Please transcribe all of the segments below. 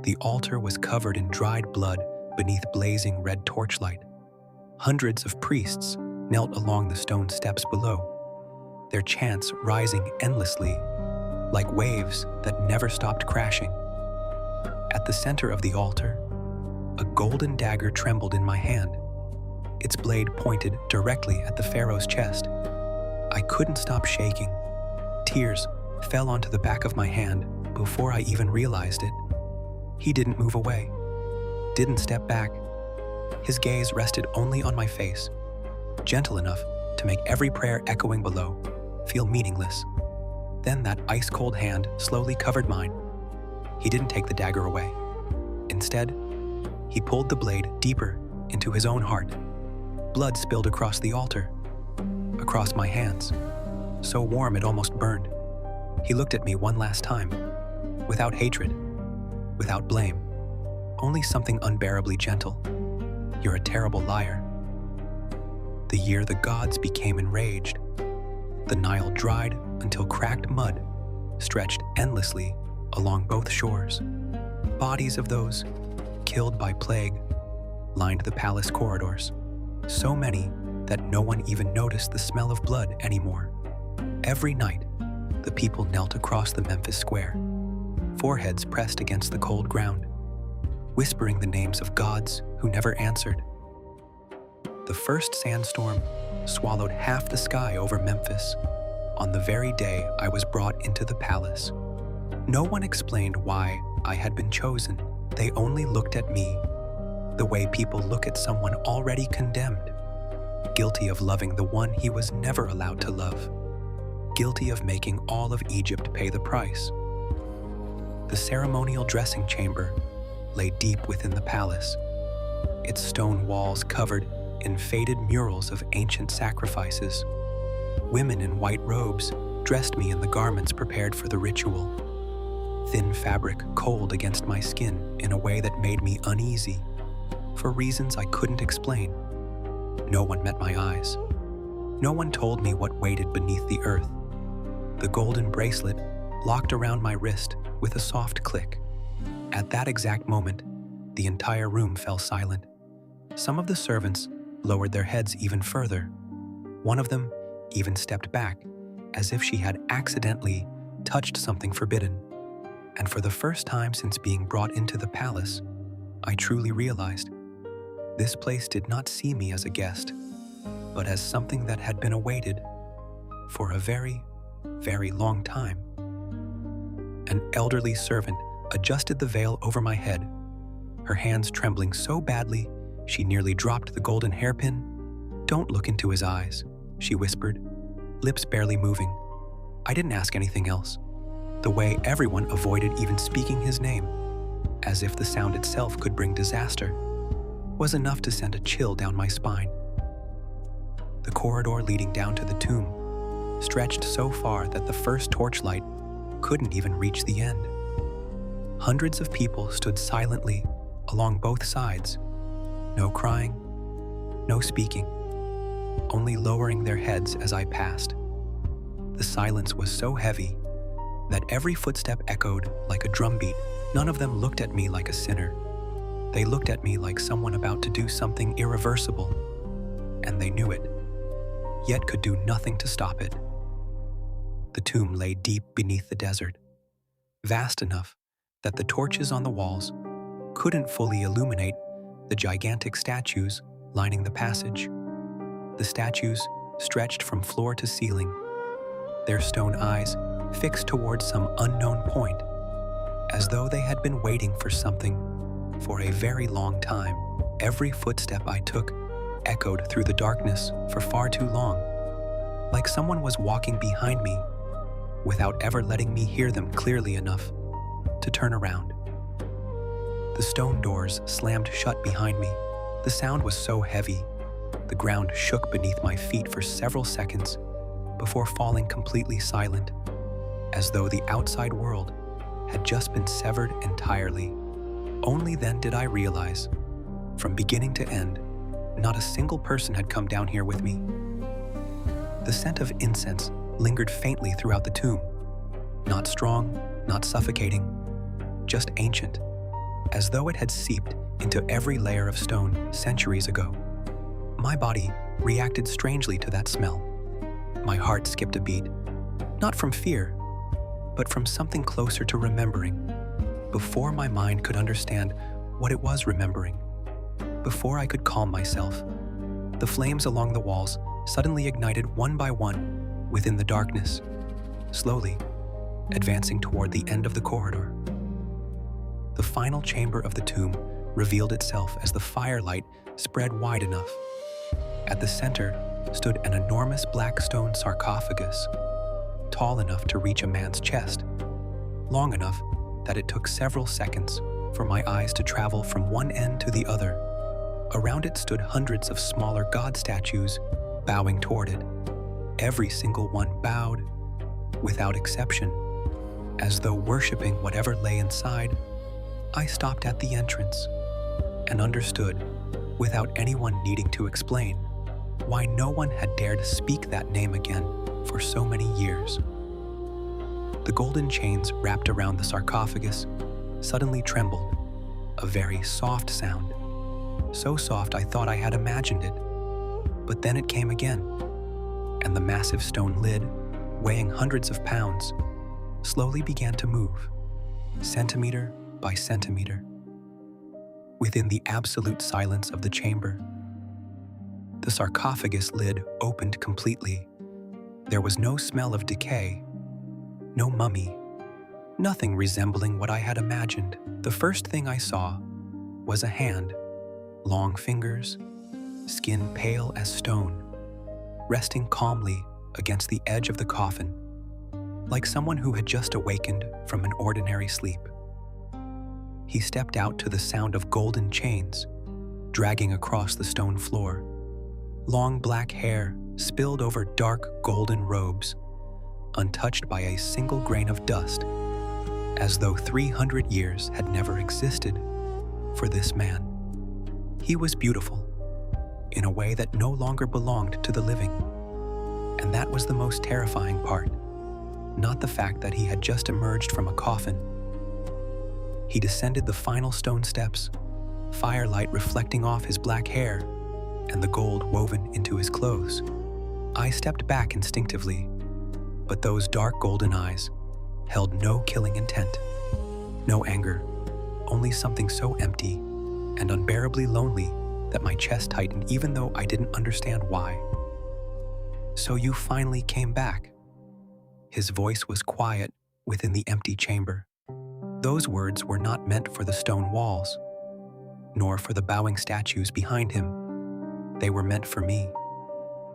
The altar was covered in dried blood beneath blazing red torchlight. Hundreds of priests knelt along the stone steps below, their chants rising endlessly, like waves that never stopped crashing. At the center of the altar, a golden dagger trembled in my hand, its blade pointed directly at the Pharaoh's chest. I couldn't stop shaking. Tears fell onto the back of my hand before I even realized it. He didn't move away, didn't step back. His gaze rested only on my face, gentle enough to make every prayer echoing below feel meaningless. Then that ice-cold hand slowly covered mine. He didn't take the dagger away. Instead, he pulled the blade deeper into his own heart. Blood spilled across the altar, across my hands, so warm it almost burned. He looked at me one last time, without hatred, without blame, only something unbearably gentle. You're a terrible liar. The year the gods became enraged, the Nile dried until cracked mud stretched endlessly along both shores. Bodies of those killed by plague lined the palace corridors, so many that no one even noticed the smell of blood anymore. Every night, the people knelt across the Memphis square, foreheads pressed against the cold ground, whispering the names of gods who never answered. The first sandstorm swallowed half the sky over Memphis on the very day I was brought into the palace. No one explained why I had been chosen. They only looked at me the way people look at someone already condemned, guilty of loving the one he was never allowed to love, guilty of making all of Egypt pay the price. The ceremonial dressing chamber lay deep within the palace, its stone walls covered in faded murals of ancient sacrifices. Women in white robes dressed me in the garments prepared for the ritual. Thin fabric cold against my skin in a way that made me uneasy, for reasons I couldn't explain. No one met my eyes. No one told me what waited beneath the earth. The golden bracelet locked around my wrist with a soft click. At that exact moment, the entire room fell silent. Some of the servants lowered their heads even further. One of them even stepped back, as if she had accidentally touched something forbidden. And for the first time since being brought into the palace, I truly realized this place did not see me as a guest, but as something that had been awaited for a very, very long time. An elderly servant adjusted the veil over my head, her hands trembling so badly she nearly dropped the golden hairpin. "Don't look into his eyes," she whispered, lips barely moving. I didn't ask anything else. The way everyone avoided even speaking his name, as if the sound itself could bring disaster, was enough to send a chill down my spine. The corridor leading down to the tomb stretched so far that the first torchlight couldn't even reach the end. Hundreds of people stood silently along both sides, no crying, no speaking, only lowering their heads as I passed. The silence was so heavy that every footstep echoed like a drumbeat. None of them looked at me like a sinner. They looked at me like someone about to do something irreversible, and they knew it, yet could do nothing to stop it. The tomb lay deep beneath the desert, vast enough that the torches on the walls couldn't fully illuminate the gigantic statues lining the passage. The statues stretched from floor to ceiling, their stone eyes fixed towards some unknown point, as though they had been waiting for something for a very long time. Every footstep I took echoed through the darkness for far too long, like someone was walking behind me without ever letting me hear them clearly enough to turn around. The stone doors slammed shut behind me. The sound was so heavy, the ground shook beneath my feet for several seconds before falling completely silent, as though the outside world had just been severed entirely. Only then did I realize, from beginning to end, not a single person had come down here with me. The scent of incense lingered faintly throughout the tomb, not strong, not suffocating, just ancient, as though it had seeped into every layer of stone centuries ago. My body reacted strangely to that smell. My heart skipped a beat, not from fear, but from something closer to remembering, before my mind could understand what it was remembering. Before I could calm myself, the flames along the walls suddenly ignited one by one within the darkness, slowly advancing toward the end of the corridor. The final chamber of the tomb revealed itself as the firelight spread wide enough. At the center stood an enormous black stone sarcophagus, tall enough to reach a man's chest, long enough that it took several seconds for my eyes to travel from one end to the other. Around it stood hundreds of smaller god statues bowing toward it. Every single one bowed, without exception, as though worshipping whatever lay inside. I stopped at the entrance and understood, without anyone needing to explain, why no one had dared speak that name again for so many years. The golden chains wrapped around the sarcophagus suddenly trembled, a very soft sound. So soft I thought I had imagined it. But then it came again, and the massive stone lid, weighing hundreds of pounds, slowly began to move, centimeter by centimeter. Within the absolute silence of the chamber, the sarcophagus lid opened completely. There was no smell of decay, no mummy, nothing resembling what I had imagined. The first thing I saw was a hand, long fingers, skin pale as stone, resting calmly against the edge of the coffin, like someone who had just awakened from an ordinary sleep. He stepped out to the sound of golden chains dragging across the stone floor. Long black hair spilled over dark golden robes, untouched by a single grain of dust, as though 300 years had never existed for this man. He was beautiful, in a way that no longer belonged to the living. And that was the most terrifying part, not the fact that he had just emerged from a coffin. He descended the final stone steps, firelight reflecting off his black hair and the gold woven into his clothes. I stepped back instinctively, but those dark golden eyes held no killing intent, no anger, only something so empty and unbearably lonely that my chest tightened even though I didn't understand why. "So you finally came back." His voice was quiet within the empty chamber. Those words were not meant for the stone walls, nor for the bowing statues behind him. They were meant for me,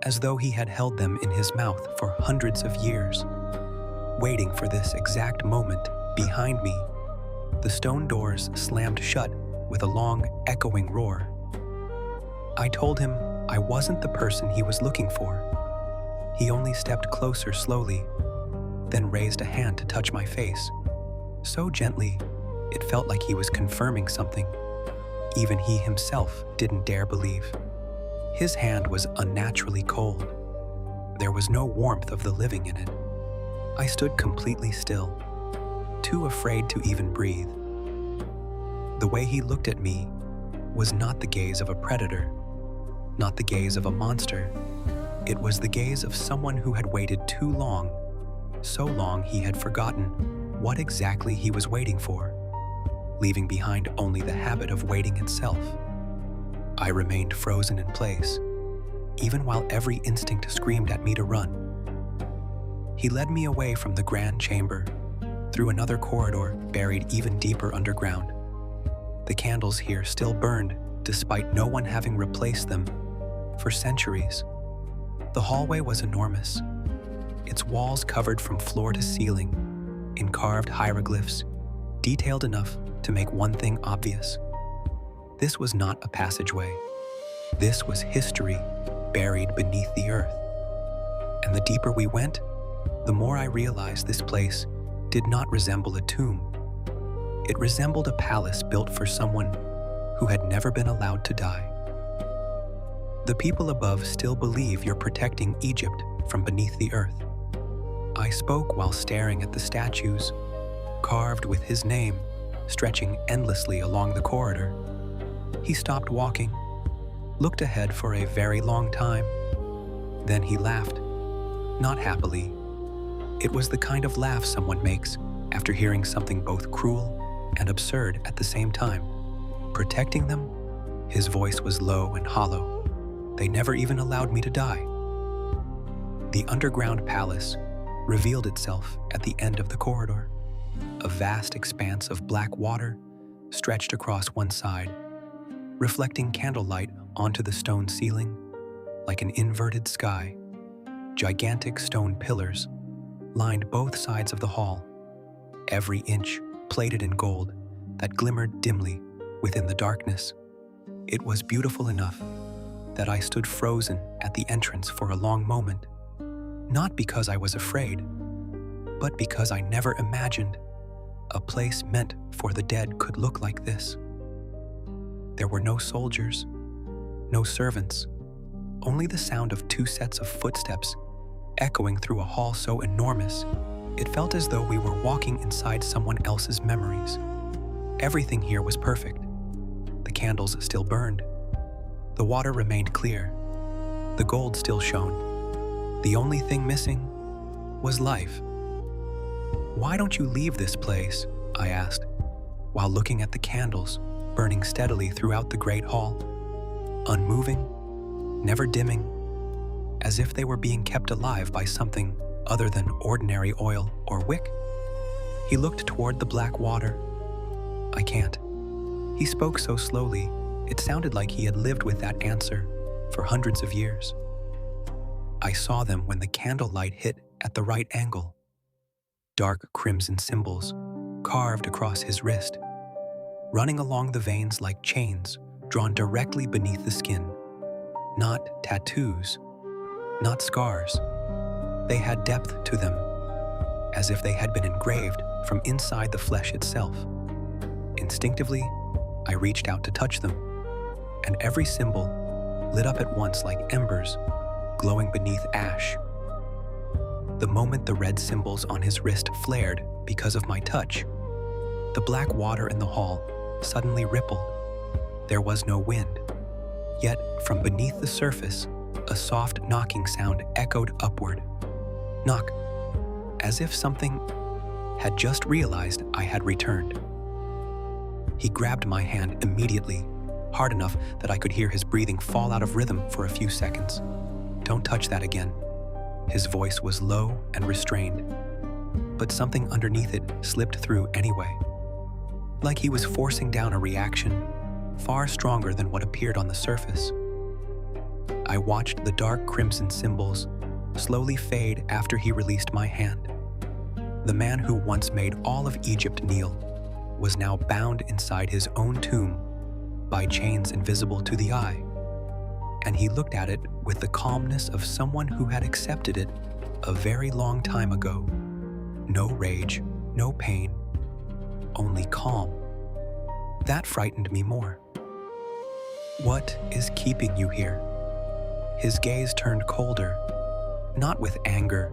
as though he had held them in his mouth for hundreds of years, waiting for this exact moment. Behind me, the stone doors slammed shut with a long, echoing roar. I told him I wasn't the person he was looking for. He only stepped closer slowly, then raised a hand to touch my face, so gently it felt like he was confirming something even he himself didn't dare believe. His hand was unnaturally cold. There was no warmth of the living in it. I stood completely still, too afraid to even breathe. The way he looked at me was not the gaze of a predator, not the gaze of a monster. It was the gaze of someone who had waited too long, so long he had forgotten what exactly he was waiting for, leaving behind only the habit of waiting itself. I remained frozen in place, even while every instinct screamed at me to run. He led me away from the grand chamber, through another corridor buried even deeper underground. The candles here still burned, despite no one having replaced them for centuries. The hallway was enormous, its walls covered from floor to ceiling in carved hieroglyphs, detailed enough to make one thing obvious. This was not a passageway. This was history buried beneath the earth. And the deeper we went, the more I realized this place did not resemble a tomb. It resembled a palace built for someone who had never been allowed to die. The people above still believe you're protecting Egypt from beneath the earth. I spoke while staring at the statues, carved with his name stretching endlessly along the corridor. He stopped walking, looked ahead for a very long time. Then he laughed, not happily. It was the kind of laugh someone makes after hearing something both cruel and absurd at the same time. Protecting them? His voice was low and hollow. They never even allowed me to die. The underground palace revealed itself at the end of the corridor. A vast expanse of black water stretched across one side, reflecting candlelight onto the stone ceiling like an inverted sky. Gigantic stone pillars lined both sides of the hall, every inch plated in gold that glimmered dimly within the darkness. It was beautiful enough that I stood frozen at the entrance for a long moment, not because I was afraid, but because I never imagined a place meant for the dead could look like this. There were no soldiers, no servants, only the sound of 2 sets of footsteps echoing through a hall so enormous, it felt as though we were walking inside someone else's memories. Everything here was perfect. The candles still burned. The water remained clear. The gold still shone. The only thing missing was life. "Why don't you leave this place?" I asked, while looking at the candles burning steadily throughout the great hall, unmoving, never dimming, as if they were being kept alive by something other than ordinary oil or wick. He looked toward the black water. "I can't." He spoke so slowly, it sounded like he had lived with that answer for hundreds of years. I saw them when the candlelight hit at the right angle. Dark crimson symbols carved across his wrist, running along the veins like chains drawn directly beneath the skin. Not tattoos, not scars. They had depth to them, as if they had been engraved from inside the flesh itself. Instinctively, I reached out to touch them, and every symbol lit up at once like embers glowing beneath ash. The moment the red symbols on his wrist flared because of my touch, the black water in the hall suddenly rippled. There was no wind, yet from beneath the surface, a soft knocking sound echoed upward. Knock, as if something had just realized I had returned. He grabbed my hand immediately, hard enough that I could hear his breathing fall out of rhythm for a few seconds. "Don't touch that again." His voice was low and restrained, but something underneath it slipped through anyway. Like he was forcing down a reaction far stronger than what appeared on the surface. I watched the dark crimson symbols slowly fade after he released my hand. The man who once made all of Egypt kneel was now bound inside his own tomb by chains invisible to the eye, and he looked at it with the calmness of someone who had accepted it a very long time ago. No rage, no pain, only calm. That frightened me more. "What is keeping you here?" His gaze turned colder, not with anger,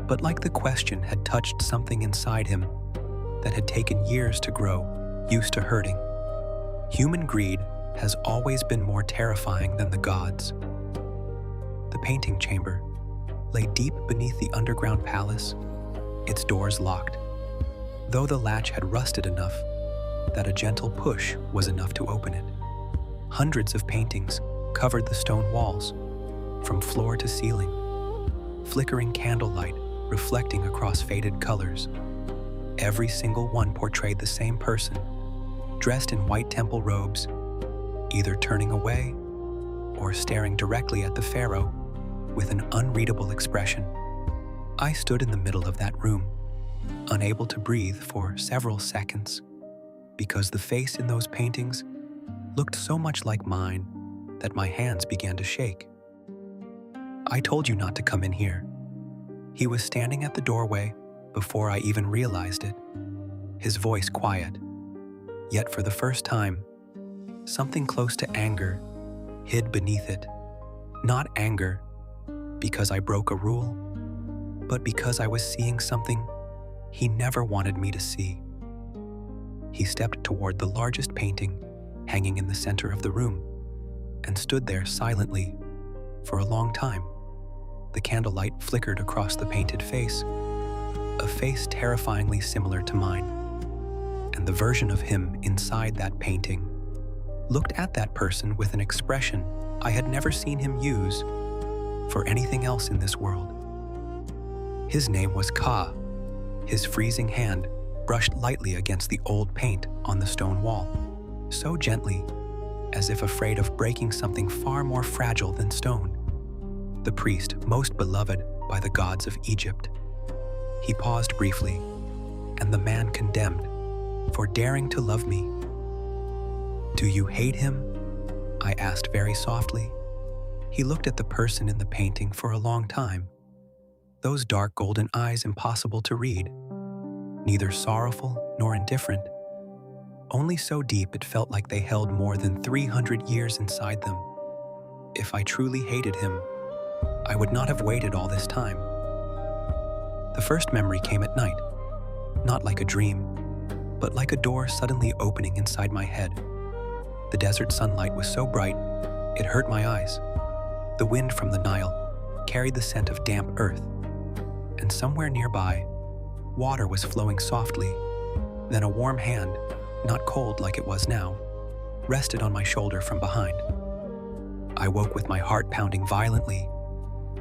but like the question had touched something inside him that had taken years to grow, used to hurting. Human greed has always been more terrifying than the gods. The painting chamber lay deep beneath the underground palace, its doors locked, though the latch had rusted enough that a gentle push was enough to open it. Hundreds of paintings covered the stone walls, from floor to ceiling, flickering candlelight reflecting across faded colors. Every single one portrayed the same person, dressed in white temple robes, either turning away or staring directly at the Pharaoh with an unreadable expression. I stood in the middle of that room, unable to breathe for several seconds, because the face in those paintings looked so much like mine that my hands began to shake. "I told you not to come in here." He was standing at the doorway before I even realized it, his voice quiet. Yet for the first time, something close to anger hid beneath it. Not anger because I broke a rule, but because I was seeing something he never wanted me to see. He stepped toward the largest painting hanging in the center of the room and stood there silently for a long time. The candlelight flickered across the painted face, a face terrifyingly similar to mine, and the version of him inside that painting looked at that person with an expression I had never seen him use for anything else in this world. His name was Ka. His freezing hand brushed lightly against the old paint on the stone wall, so gently, as if afraid of breaking something far more fragile than stone. The priest most beloved by the gods of Egypt. He paused briefly, and the man condemned for daring to love me. "Do you hate him?" I asked very softly. He looked at the person in the painting for a long time, those dark golden eyes impossible to read, neither sorrowful nor indifferent, only so deep it felt like they held more than 300 years inside them. If I truly hated him, I would not have waited all this time. The first memory came at night, not like a dream, but like a door suddenly opening inside my head. The desert sunlight was so bright, it hurt my eyes. The wind from the Nile carried the scent of damp earth, and somewhere nearby, water was flowing softly. Then a warm hand, not cold like it was now, rested on my shoulder from behind. I woke with my heart pounding violently,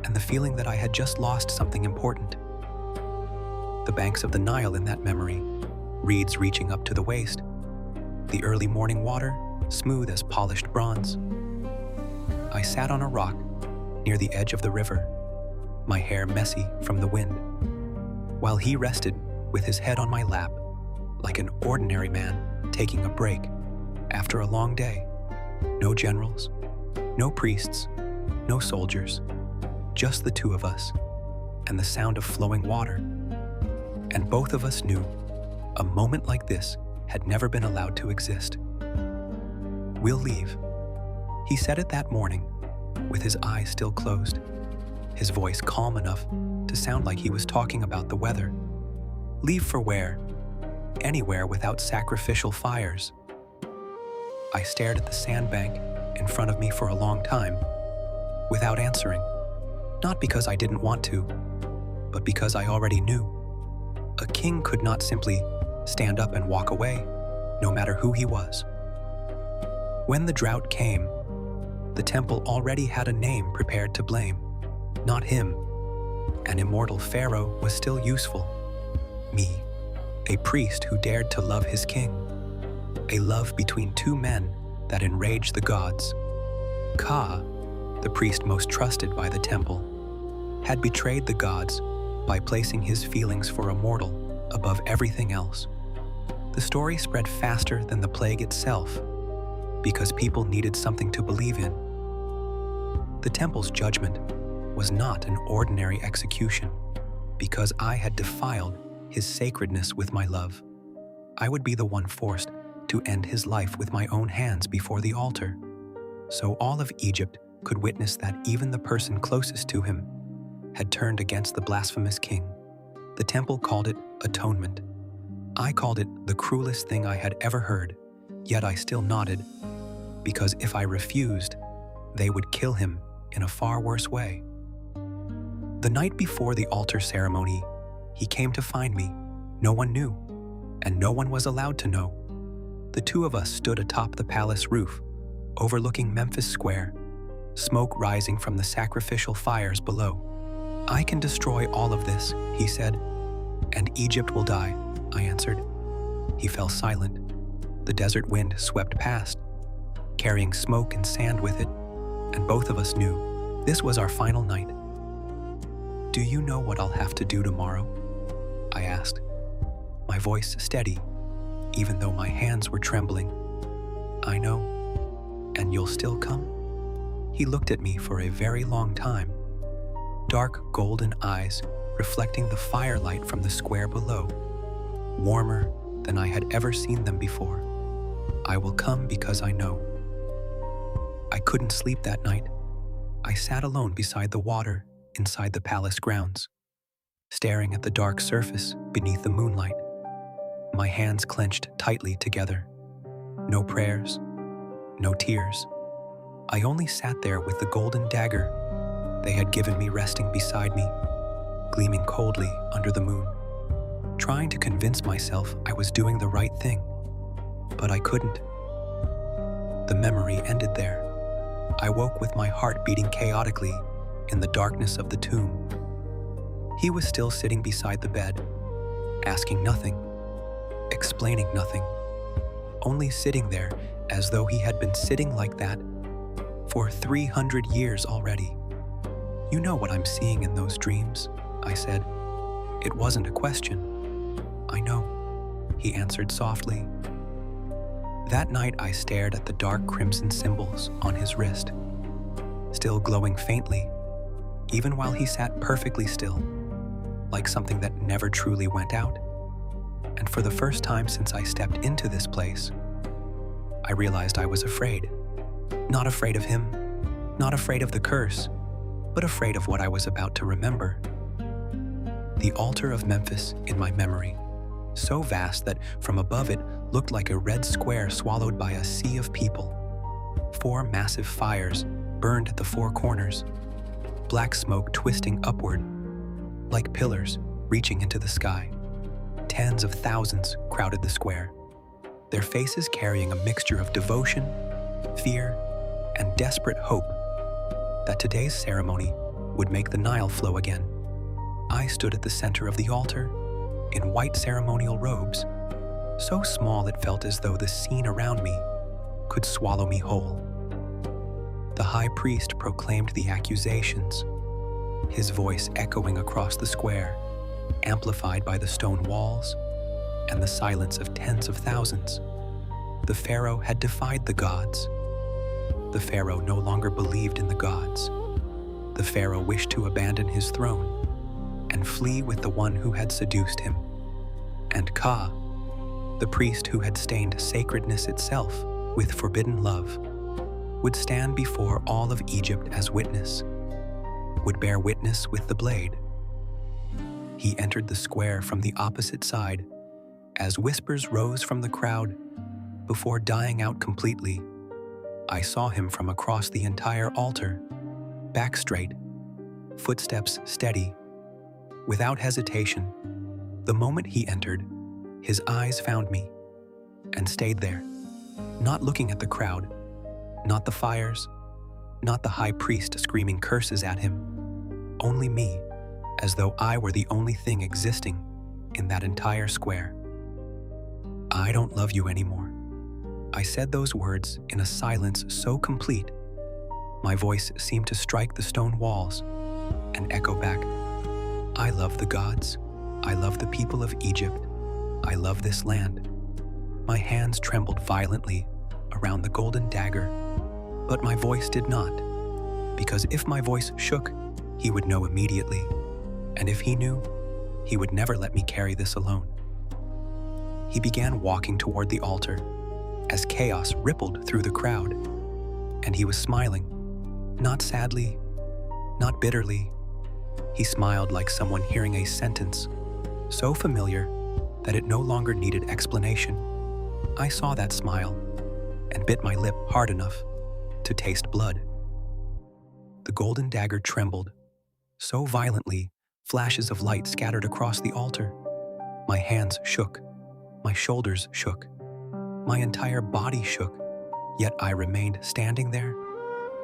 and the feeling that I had just lost something important. The banks of the Nile in that memory, reeds reaching up to the waist, the early morning water, smooth as polished bronze. I sat on a rock near the edge of the river, my hair messy from the wind, while he rested with his head on my lap, like an ordinary man taking a break after a long day. No generals, no priests, no soldiers, just the two of us and the sound of flowing water. And both of us knew a moment like this had never been allowed to exist. "We'll leave," he said it that morning, with his eyes still closed, his voice calm enough to sound like he was talking about the weather. "Leave for where? Anywhere without sacrificial fires." I stared at the sandbank in front of me for a long time, without answering, not because I didn't want to, but because I already knew. A king could not simply stand up and walk away, no matter who he was. When the drought came, the temple already had a name prepared to blame, not him. An immortal Pharaoh was still useful. Me, a priest who dared to love his king. A love between two men that enraged the gods. Ka, the priest most trusted by the temple, had betrayed the gods by placing his feelings for a mortal above everything else. The story spread faster than the plague itself, because people needed something to believe in. The temple's judgment was not an ordinary execution, because I had defiled his sacredness with my love. I would be the one forced to end his life with my own hands before the altar, so all of Egypt could witness that even the person closest to him had turned against the blasphemous king. The temple called it atonement. I called it the cruelest thing I had ever heard, yet I still nodded, because if I refused, they would kill him in a far worse way. The night before the altar ceremony, he came to find me. No one knew, and no one was allowed to know. The two of us stood atop the palace roof, overlooking Memphis Square, smoke rising from the sacrificial fires below. "I can destroy all of this," he said, "and Egypt will die," I answered. He fell silent. The desert wind swept past, carrying smoke and sand with it, and both of us knew this was our final night. "Do you know what I'll have to do tomorrow?" I asked, my voice steady, even though my hands were trembling. "I know. And you'll still come?" He looked at me for a very long time, dark golden eyes reflecting the firelight from the square below, warmer than I had ever seen them before. "I will come because I know." I couldn't sleep that night. I sat alone beside the water inside the palace grounds, staring at the dark surface beneath the moonlight. My hands clenched tightly together. No prayers, no tears. I only sat there with the golden dagger they had given me resting beside me, gleaming coldly under the moon, trying to convince myself I was doing the right thing, but I couldn't. The memory ended there. I woke with my heart beating chaotically in the darkness of the tomb. He was still sitting beside the bed, asking nothing, explaining nothing, only sitting there as though he had been sitting like that for 300 years already. "You know what I'm seeing in those dreams," I said. It wasn't a question. "I know," he answered softly. That night I stared at the dark crimson symbols on his wrist, still glowing faintly, even while he sat perfectly still, like something that never truly went out. And for the first time since I stepped into this place, I realized I was afraid. Not afraid of him, not afraid of the curse, but afraid of what I was about to remember. The altar of Memphis in my memory, so vast that from above it looked like a red square swallowed by a sea of people. 4 massive fires burned at the 4 corners, black smoke twisting upward, like pillars reaching into the sky. Tens of thousands crowded the square, their faces carrying a mixture of devotion, fear, and desperate hope that today's ceremony would make the Nile flow again. I stood at the center of the altar, in white ceremonial robes, so small it felt as though the scene around me could swallow me whole. The high priest proclaimed the accusations, his voice echoing across the square, amplified by the stone walls and the silence of tens of thousands. The Pharaoh had defied the gods. The Pharaoh no longer believed in the gods. The Pharaoh wished to abandon his throne and flee with the one who had seduced him. And Ka, the priest who had stained sacredness itself with forbidden love, would stand before all of Egypt as witness, would bear witness with the blade. He entered the square from the opposite side as whispers rose from the crowd before dying out completely. I saw him from across the entire altar, back straight, footsteps steady, without hesitation. The moment he entered, his eyes found me and stayed there, not looking at the crowd, not the fires, not the high priest screaming curses at him, only me, as though I were the only thing existing in that entire square. "I don't love you anymore." I said those words in a silence so complete, my voice seemed to strike the stone walls and echo back, "I love the gods. I love the people of Egypt. I love this land." My hands trembled violently around the golden dagger, but my voice did not, because if my voice shook, he would know immediately, and if he knew, he would never let me carry this alone. He began walking toward the altar as chaos rippled through the crowd, and he was smiling, not sadly, not bitterly. He smiled like someone hearing a sentence so familiar that it no longer needed explanation. I saw that smile and bit my lip hard enough to taste blood. The golden dagger trembled so violently, flashes of light scattered across the altar. My hands shook, my shoulders shook, my entire body shook, yet I remained standing there,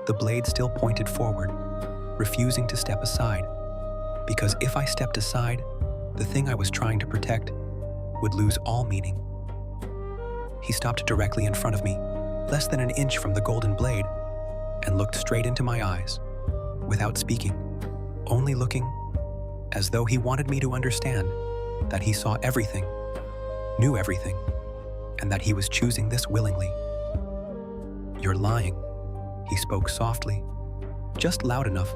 the blade still pointed forward, refusing to step aside, because if I stepped aside, the thing I was trying to protect would lose all meaning. He stopped directly in front of me, less than an inch from the golden blade, and looked straight into my eyes, without speaking, only looking, as though he wanted me to understand that he saw everything, knew everything, and that he was choosing this willingly. "You're lying," he spoke softly, just loud enough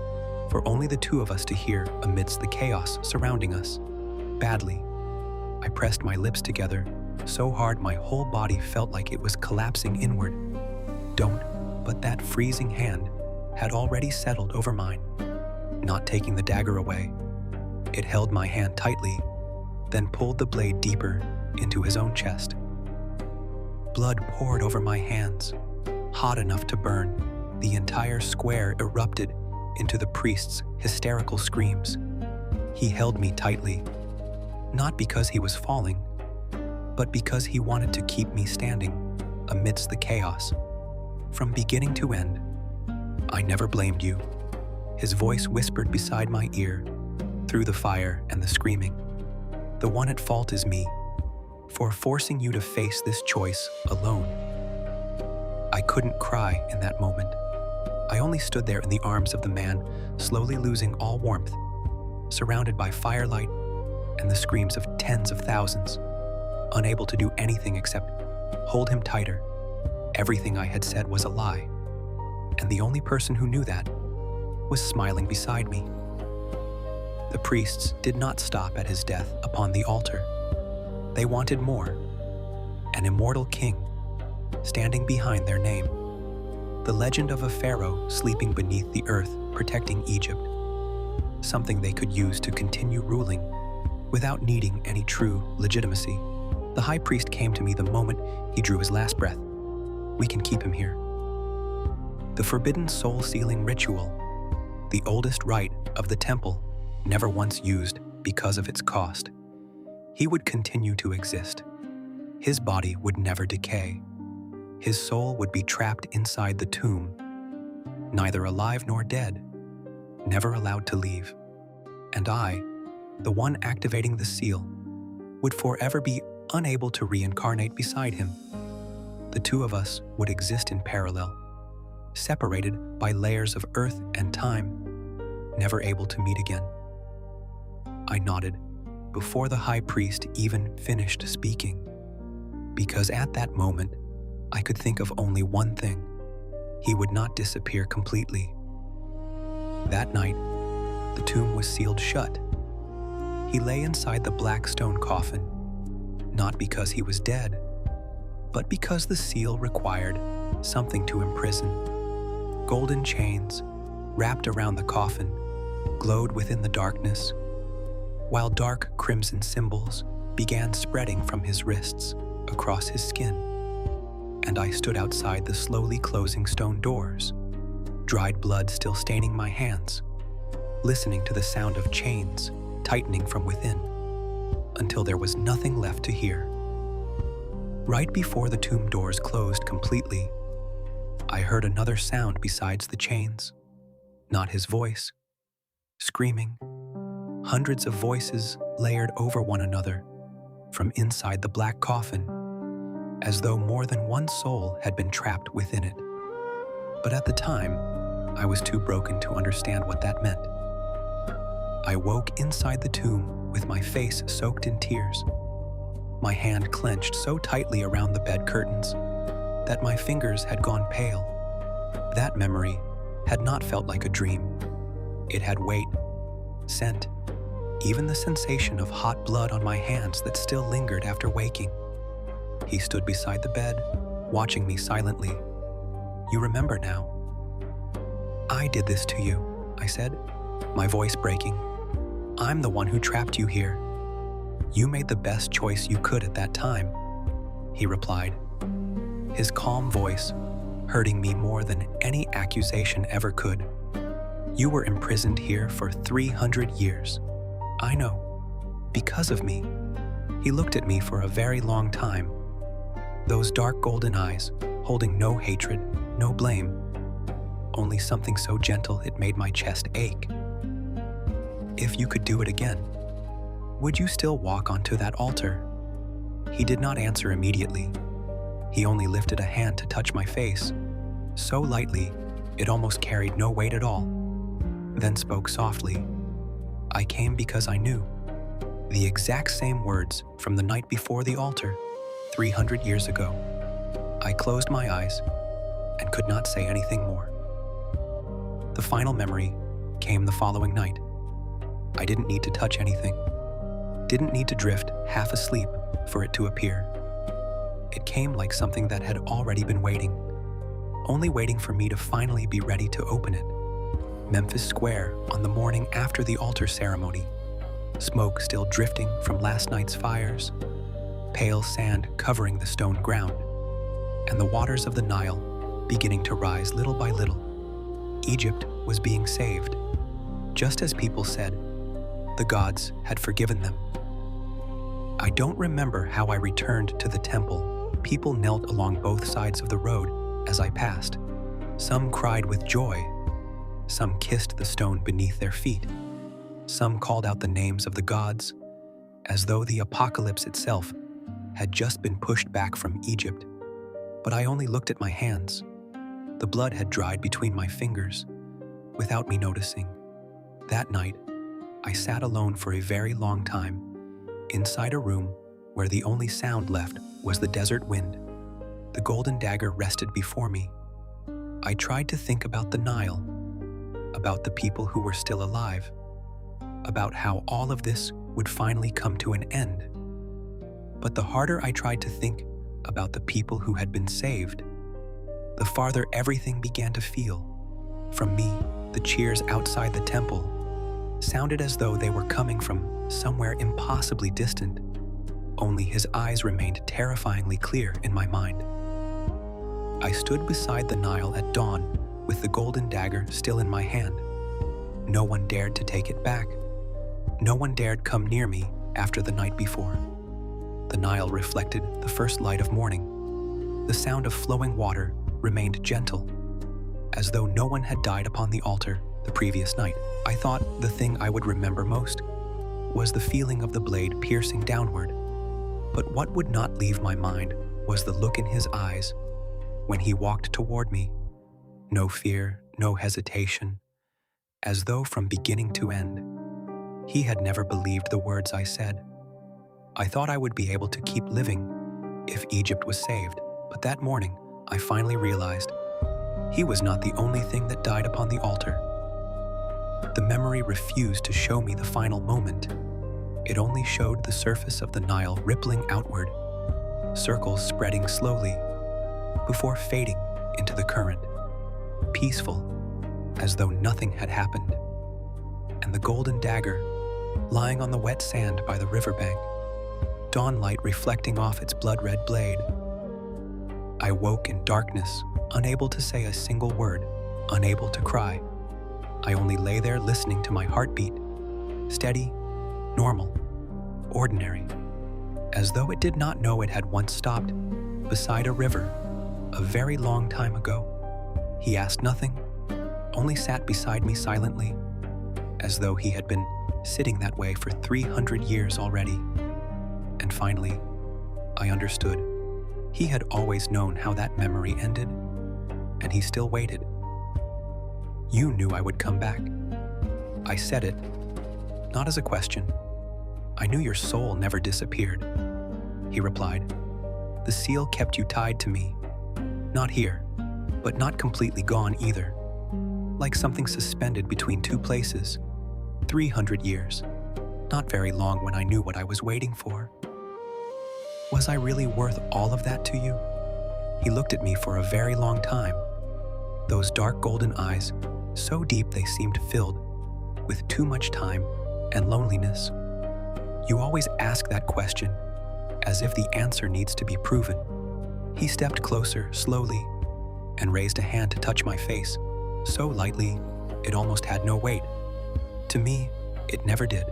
for only the two of us to hear amidst the chaos surrounding us. Badly, I pressed my lips together so hard my whole body felt like it was collapsing inward. "Don't," but that freezing hand had already settled over mine, not taking the dagger away. It held my hand tightly, then pulled the blade deeper into his own chest. Blood poured over my hands, hot enough to burn. The entire square erupted into the priest's hysterical screams. He held me tightly, not because he was falling, but because he wanted to keep me standing amidst the chaos. From beginning to end, I never blamed you. His voice whispered beside my ear, through the fire and the screaming. The one at fault is me, for forcing you to face this choice alone. I couldn't cry in that moment. I only stood there in the arms of the man, slowly losing all warmth, surrounded by firelight and the screams of tens of thousands, unable to do anything except hold him tighter. Everything I had said was a lie, and the only person who knew that was smiling beside me. The priests did not stop at his death upon the altar. They wanted more, an immortal king standing behind their name. The legend of a pharaoh sleeping beneath the earth protecting Egypt, something they could use to continue ruling without needing any true legitimacy. The high priest came to me the moment he drew his last breath. We can keep him here. The forbidden soul-sealing ritual, the oldest rite of the temple, never once used because of its cost. He would continue to exist. His body would never decay. His soul would be trapped inside the tomb, neither alive nor dead, never allowed to leave. And I, the one activating the seal, would forever be unable to reincarnate beside him. The two of us would exist in parallel, separated by layers of earth and time, never able to meet again. I nodded before the high priest even finished speaking, because at that moment, I could think of only one thing. He would not disappear completely. That night, the tomb was sealed shut. He lay inside the black stone coffin, not because he was dead, but because the seal required something to imprison. Golden chains, wrapped around the coffin, glowed within the darkness, while dark crimson symbols began spreading from his wrists across his skin. And I stood outside the slowly closing stone doors, dried blood still staining my hands, listening to the sound of chains tightening from within, until there was nothing left to hear. Right before the tomb doors closed completely, I heard another sound besides the chains, not his voice, screaming, hundreds of voices layered over one another from inside the black coffin, as though more than one soul had been trapped within it. But at the time, I was too broken to understand what that meant. I woke inside the tomb with my face soaked in tears, my hand clenched so tightly around the bed curtains that my fingers had gone pale. That memory had not felt like a dream. It had weight, scent, even the sensation of hot blood on my hands that still lingered after waking. He stood beside the bed, watching me silently. You remember now. I did this to you, I said, my voice breaking. I'm the one who trapped you here. You made the best choice you could at that time, he replied, his calm voice hurting me more than any accusation ever could. You were imprisoned here for 300 years. I know, because of me. He looked at me for a very long time, those dark golden eyes holding no hatred, no blame, only something so gentle it made my chest ache. If you could do it again, would you still walk onto that altar? He did not answer immediately. He only lifted a hand to touch my face, so lightly it almost carried no weight at all, then spoke softly. I came because I knew. The exact same words from the night before the altar, 300 years ago. I closed my eyes and could not say anything more. The final memory came the following night. I didn't need to touch anything, didn't need to drift half asleep for it to appear. It came like something that had already been waiting, only waiting for me to finally be ready to open it. Memphis Square on the morning after the altar ceremony, smoke still drifting from last night's fires. pale sand covering the stone ground, and the waters of the Nile beginning to rise little by little. Egypt was being saved, just as people said the gods had forgiven them. I don't remember how I returned to the temple. People knelt along both sides of the road as I passed. Some cried with joy. Some kissed the stone beneath their feet. Some called out the names of the gods, as though the apocalypse itself had just been pushed back from Egypt. But I only looked at my hands. The blood had dried between my fingers, without me noticing. That night, I sat alone for a very long time, inside a room where the only sound left was the desert wind. The golden dagger rested before me. I tried to think about the Nile, about the people who were still alive, about how all of this would finally come to an end. But the harder I tried to think about the people who had been saved, the farther everything began to feel. From me, the cheers outside the temple sounded as though they were coming from somewhere impossibly distant. Only his eyes remained terrifyingly clear in my mind. I stood beside the Nile at dawn with the golden dagger still in my hand. No one dared to take it back. No one dared come near me after the night before. The Nile reflected the first light of morning. The sound of flowing water remained gentle, as though no one had died upon the altar the previous night. I thought the thing I would remember most was the feeling of the blade piercing downward. But what would not leave my mind was the look in his eyes when he walked toward me. No fear, no hesitation, as though from beginning to end, he had never believed the words I said. I thought I would be able to keep living if Egypt was saved, but that morning I finally realized he was not the only thing that died upon the altar. The memory refused to show me the final moment. It only showed the surface of the Nile rippling outward, circles spreading slowly, before fading into the current, peaceful, as though nothing had happened. And the golden dagger, lying on the wet sand by the riverbank, dawnlight reflecting off its blood-red blade. I woke in darkness, unable to say a single word, unable to cry. I only lay there listening to my heartbeat, steady, normal, ordinary, as though it did not know it had once stopped beside a river a very long time ago. He asked nothing, only sat beside me silently, as though he had been sitting that way for 300 years already. And finally, I understood. He had always known how that memory ended, and he still waited. You knew I would come back. I said it, not as a question. I knew your soul never disappeared. He replied. The seal kept you tied to me. Not here, but not completely gone either. Like something suspended between two places. 300 years. Not very long when I knew what I was waiting for. Was I really worth all of that to you? He looked at me for a very long time. Those dark golden eyes, so deep they seemed filled with too much time and loneliness. You always ask that question, as if the answer needs to be proven. He stepped closer, slowly, and raised a hand to touch my face, so lightly it almost had no weight. To me, it never did.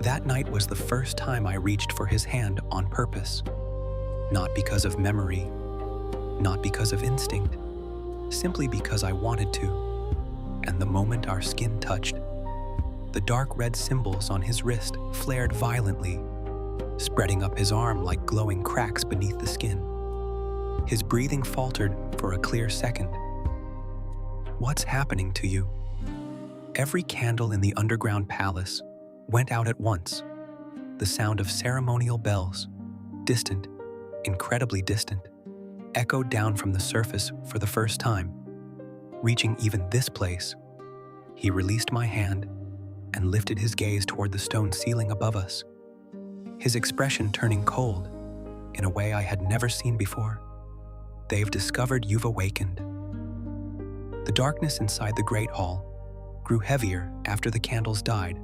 That night was the first time I reached for his hand on purpose. Not because of memory, not because of instinct, simply because I wanted to. And the moment our skin touched, the dark red symbols on his wrist flared violently, spreading up his arm like glowing cracks beneath the skin. His breathing faltered for a clear second. What's happening to you? Every candle in the underground palace went out at once. The sound of ceremonial bells, distant, incredibly distant, echoed down from the surface for the first time. Reaching even this place, he released my hand and lifted his gaze toward the stone ceiling above us, his expression turning cold in a way I had never seen before. They've discovered you've awakened. The darkness inside the great hall grew heavier after the candles died.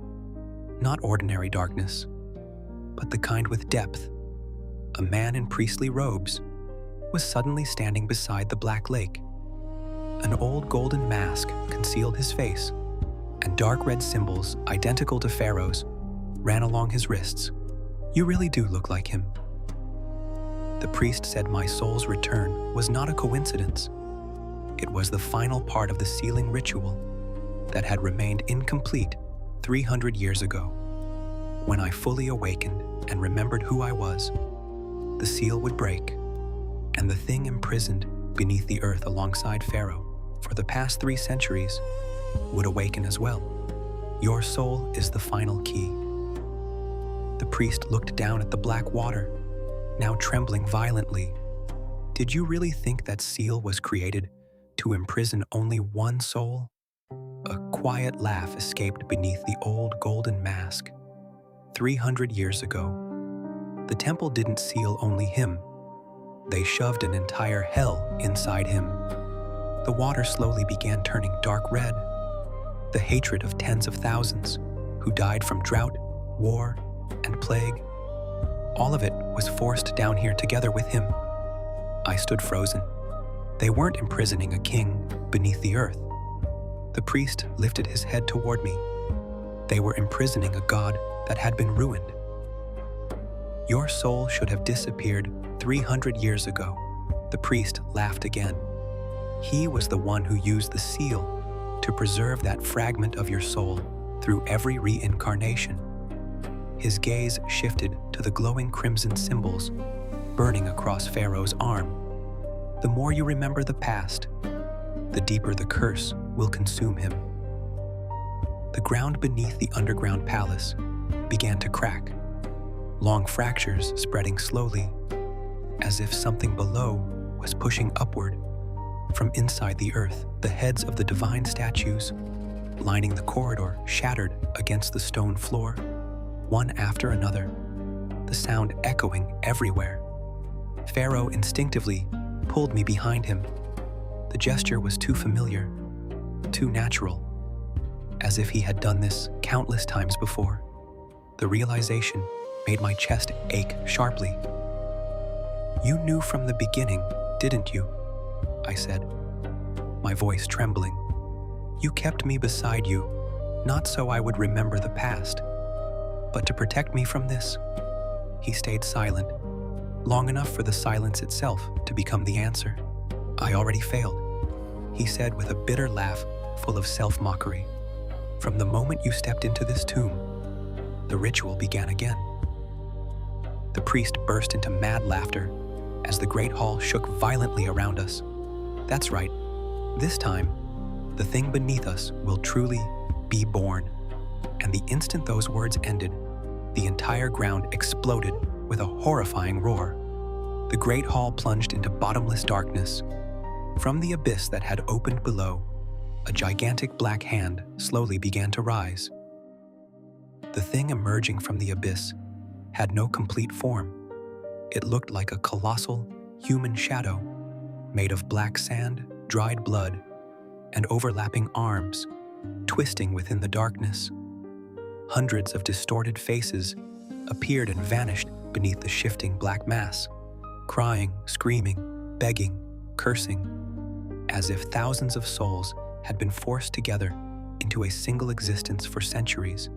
Not ordinary darkness, but the kind with depth a man in priestly robes, was suddenly standing beside the black lake. An old golden mask concealed his face, and dark red symbols identical to Pharaoh's ran along his wrists. "You really do look like him." The priest said my soul's return was not a coincidence. It was the final part of the sealing ritual that had remained incomplete 300 years ago. When I fully awakened and remembered who I was, the seal would break, and the thing imprisoned beneath the earth alongside Pharaoh for the past 3 centuries would awaken as well. Your soul is the final key. The priest looked down at the black water, now trembling violently. "Did you really think that seal was created to imprison only one soul?" A quiet laugh escaped beneath the old golden mask. 300 years ago, the temple didn't seal only him. They shoved an entire hell inside him. The water slowly began turning dark red. The hatred of tens of thousands who died from drought, war, and plague. All of it was forced down here together with him. I stood frozen. They weren't imprisoning a king beneath the earth. The priest lifted his head toward me. They were imprisoning a god that had been ruined. Your soul should have disappeared 300 years ago. The priest laughed again. He was the one who used the seal to preserve that fragment of your soul through every reincarnation. His gaze shifted to the glowing crimson symbols burning across Pharaoh's arm. The more you remember the past, the deeper the curse will consume him. The ground beneath the underground palace began to crack, long fractures spreading slowly, as if something below was pushing upward. From inside the earth, the heads of the divine statues lining the corridor shattered against the stone floor, one after another, the sound echoing everywhere. Pharaoh instinctively pulled me behind him. The gesture was too familiar, too natural, as if he had done this countless times before. The realization made my chest ache sharply. "You knew from the beginning, didn't you?" I said, my voice trembling. "You kept me beside you, not so I would remember the past, but to protect me from this." He stayed silent, long enough for the silence itself to become the answer. "I already failed," he said with a bitter laugh full of self-mockery. "From the moment you stepped into this tomb, the ritual began again." The priest burst into mad laughter as the great hall shook violently around us. "That's right. This time, the thing beneath us will truly be born." And the instant those words ended, the entire ground exploded with a horrifying roar. The great hall plunged into bottomless darkness. From the abyss that had opened below, a gigantic black hand slowly began to rise. The thing emerging from the abyss had no complete form. It looked like a colossal human shadow, made of black sand, dried blood, and overlapping arms, twisting within the darkness. Hundreds of distorted faces appeared and vanished beneath the shifting black mass, crying, screaming, begging, cursing, as if thousands of souls had been forced together into a single existence for centuries.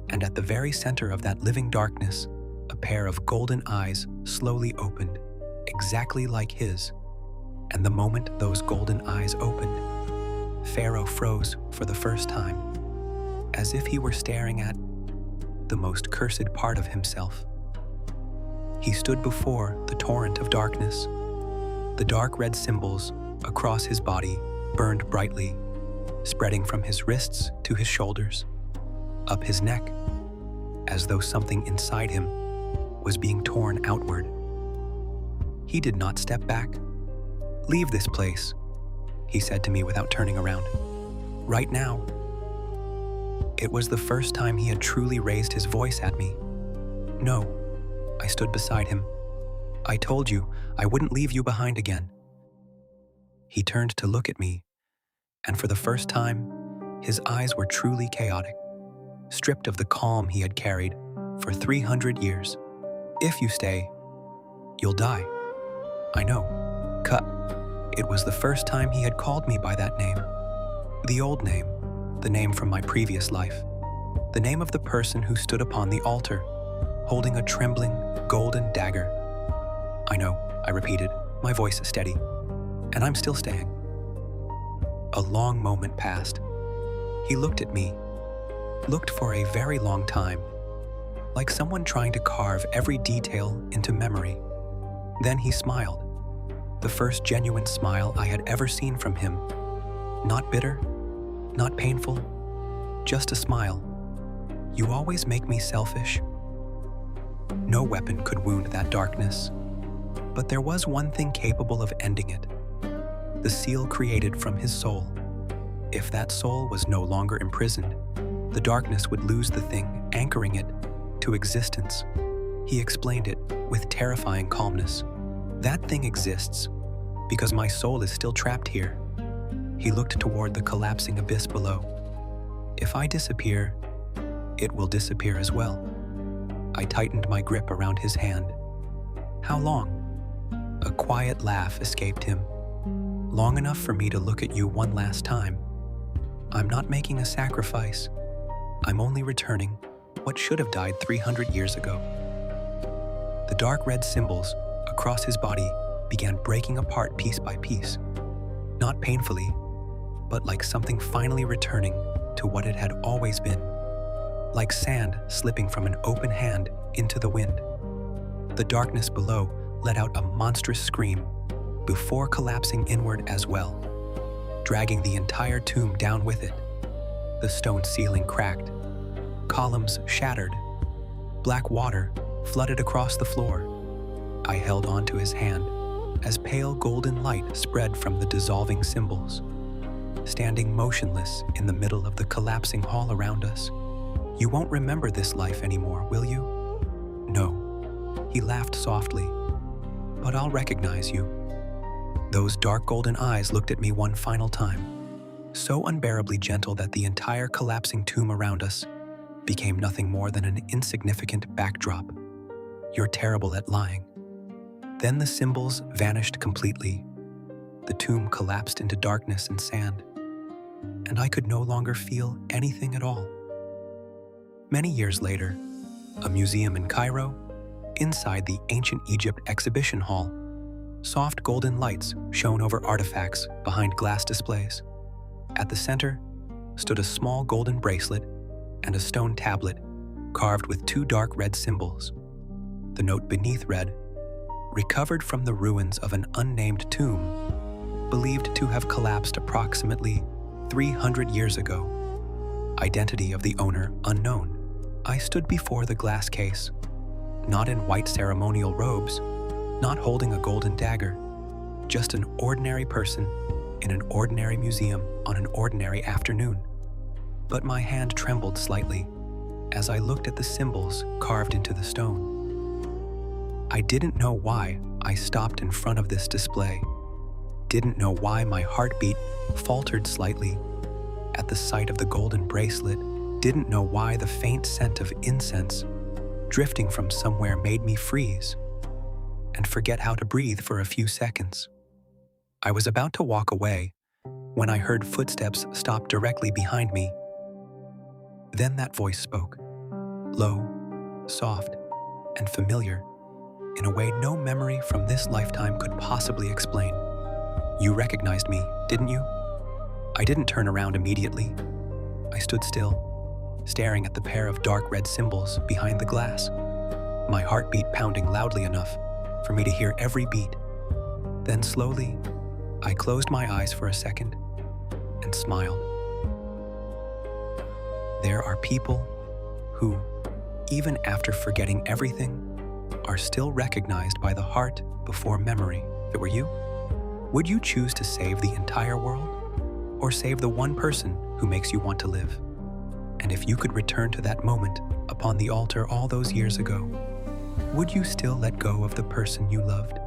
And at the very center of that living darkness, a pair of golden eyes slowly opened, exactly like his. And the moment those golden eyes opened, Pharaoh froze for the first time, as if he were staring at the most cursed part of himself. He stood before the torrent of darkness. The dark red symbols across his body burned brightly, spreading from his wrists to his shoulders, up his neck, as though something inside him was being torn outward. He did not step back. "Leave this place," he said to me without turning around. "Right now." It was the first time he had truly raised his voice at me. "No," I stood beside him. "I told you I wouldn't leave you behind again." He turned to look at me, and for the first time, his eyes were truly chaotic, stripped of the calm he had carried for 300 years. "If you stay, You'll die. I know. Cut. It was the first time he had called me by that name. The old name, the name from my previous life. The name of the person who stood upon the altar, holding a trembling, golden dagger. I know, I repeated, my voice steady. And I'm still staying. A long moment passed. He looked at me, looked for a very long time, like someone trying to carve every detail into memory. Then he smiled, the first genuine smile I had ever seen from him. Not bitter, not painful, just a smile. You always make me selfish. No weapon could wound that darkness, but there was one thing capable of ending it. The seal created from his soul. If that soul was no longer imprisoned, the darkness would lose the thing anchoring it to existence. He explained it with terrifying calmness. That thing exists because my soul is still trapped here. He looked toward the collapsing abyss below. If I disappear, it will disappear as well. I tightened my grip around his hand. How long? A quiet laugh escaped him. Long enough for me to look at you one last time. I'm not making a sacrifice. I'm only returning what should have died 300 years ago. The dark red symbols across his body began breaking apart piece by piece. Not painfully, but like something finally returning to what it had always been. Like sand slipping from an open hand into the wind. The darkness below let out a monstrous scream before collapsing inward as well, dragging the entire tomb down with it. The stone ceiling cracked, columns shattered, black water flooded across the floor. I held onto his hand as pale golden light spread from the dissolving symbols, standing motionless in the middle of the collapsing hall around us. You won't remember this life anymore, will you? No. He laughed softly. But I'll recognize you. Those dark golden eyes looked at me one final time, so unbearably gentle that the entire collapsing tomb around us became nothing more than an insignificant backdrop. You're terrible at lying. Then the symbols vanished completely. The tomb collapsed into darkness and sand, and I could no longer feel anything at all. Many years later, a museum in Cairo, inside the ancient Egypt exhibition hall, soft golden lights shone over artifacts behind glass displays. At the center stood a small golden bracelet and a stone tablet carved with two dark red symbols. The note beneath read, "Recovered from the ruins of an unnamed tomb, believed to have collapsed approximately 300 years ago. Identity of the owner unknown." I stood before the glass case, not in white ceremonial robes, not holding a golden dagger, just an ordinary person in an ordinary museum on an ordinary afternoon. But my hand trembled slightly as I looked at the symbols carved into the stone. I didn't know why I stopped in front of this display, didn't know why my heartbeat faltered slightly at the sight of the golden bracelet, didn't know why the faint scent of incense drifting from somewhere made me freeze and forget how to breathe for a few seconds. I was about to walk away when I heard footsteps stop directly behind me. Then that voice spoke, low, soft, and familiar, in a way no memory from this lifetime could possibly explain. "You recognized me, didn't you?" I didn't turn around immediately. I stood still, staring at the pair of dark red symbols behind the glass, my heartbeat pounding loudly enough for me to hear every beat. Then slowly, I closed my eyes for a second and smiled. There are people who, even after forgetting everything, are still recognized by the heart before memory. If it were you, would you choose to save the entire world or save the one person who makes you want to live? And if you could return to that moment upon the altar all those years ago, would you still let go of the person you loved?